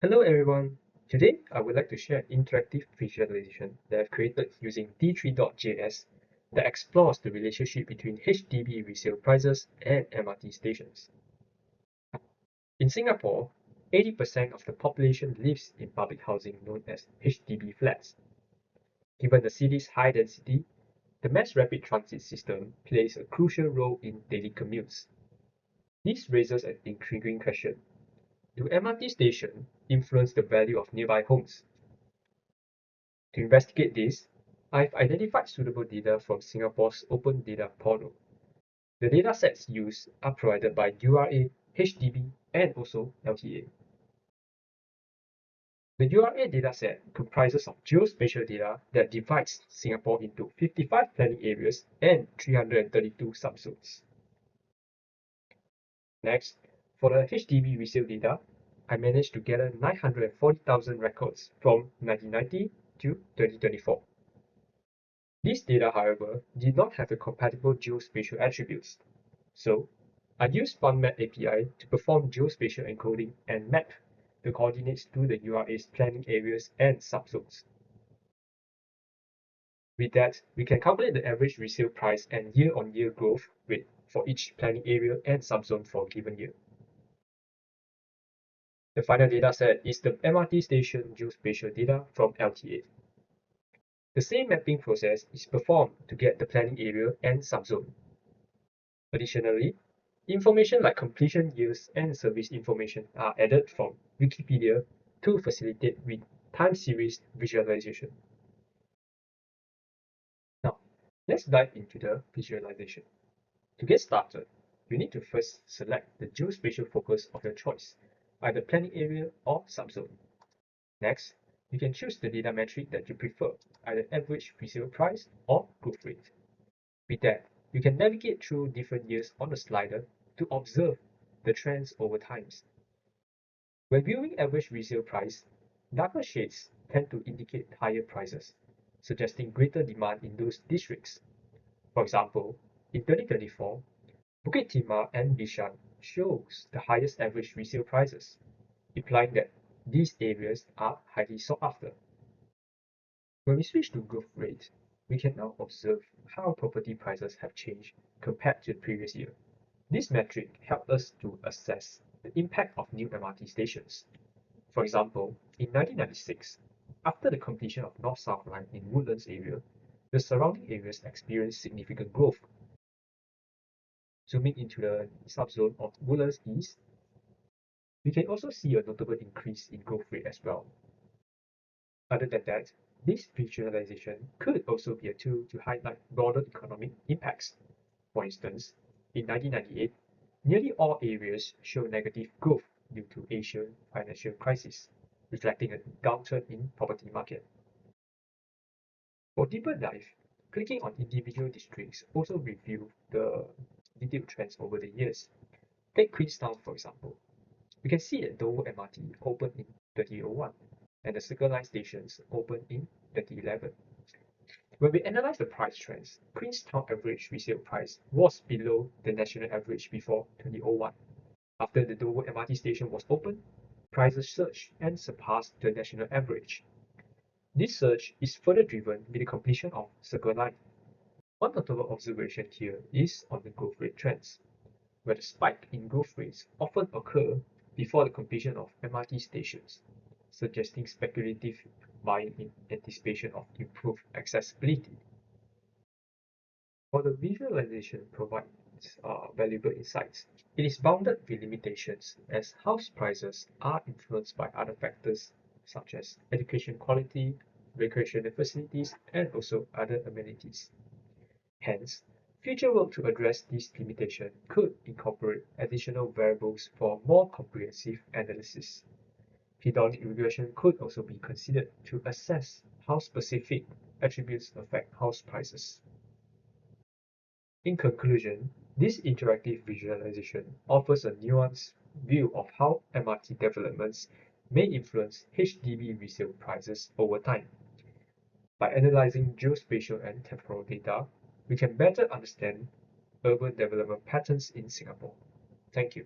Hello everyone. Today I would like to share an interactive visualization that I've created using D3.js that explores the relationship between HDB resale prices and MRT stations. In Singapore, 80% of the population lives in public housing known as HDB flats. Given the city's high density, the mass rapid transit system plays a crucial role in daily commutes. This raises an intriguing question. Do MRT stations influence the value of nearby homes? To investigate this, I've identified suitable data from Singapore's Open Data Portal. The datasets used are provided by URA, HDB, and also LTA. The URA dataset comprises of geospatial data that divides Singapore into 55 planning areas and 332 subzones. Next, for the HDB resale data, I managed to gather 940,000 records from 1990 to 2024. This data, however, did not have the compatible geospatial attributes. So, I used FunMap API to perform geospatial encoding and map the coordinates to the URA's planning areas and subzones. With that, we can calculate the average resale price and year-on-year growth rate for each planning area and subzone for a given year. The final dataset is the MRT station geospatial data from LTA. The same mapping process is performed to get the planning area and subzone. Additionally, information like completion years and service information are added from Wikipedia to facilitate with time series visualization. Now, let's dive into the visualization. To get started, you need to first select the geospatial focus of your choice, either planning area or subzone. Next, you can choose the data metric that you prefer, either average resale price or growth rate. With that, you can navigate through different years on the slider to observe the trends over time. When viewing average resale price, darker shades tend to indicate higher prices, suggesting greater demand in those districts. For example, in 2024, Bukit Timah and Bishan shows the highest average resale prices, implying that these areas are highly sought after. When we switch to growth rate, we can now observe how property prices have changed compared to the previous year. This metric helps us to assess the impact of new MRT stations. For example, in 1996, after the completion of North-South Line in Woodlands area, the surrounding areas experienced significant growth. Zooming into the subzone of Woodlands East, we can also see a notable increase in growth rate as well. Other than that, this visualization could also be a tool to highlight broader economic impacts. For instance, in 1998, nearly all areas show negative growth due to Asian financial crisis, reflecting a downturn in property market. For deeper dive, clicking on individual districts also reveal the detailed trends over the years. Take Queenstown for example. We can see that Dover MRT opened in 2001 and the Circle Line stations opened in 2011. When we analyze the price trends, Queenstown average resale price was below the national average before 2001. After the Dover MRT station was opened, prices surged and surpassed the national average. This surge is further driven by the completion of Circle Line. One notable observation here is on the growth rate trends, where the spike in growth rates often occur before the completion of MRT stations, suggesting speculative buying in anticipation of improved accessibility. While the visualization provides valuable insights, it is bounded with limitations as house prices are influenced by other factors such as education quality, recreational facilities, and also other amenities. Hence, future work to address this limitation could incorporate additional variables for more comprehensive analysis. Hedonic regression could also be considered to assess how specific attributes affect house prices. In conclusion, this interactive visualization offers a nuanced view of how MRT developments may influence HDB resale prices over time. By analyzing geospatial and temporal data, we can better understand urban development patterns in Singapore. Thank you.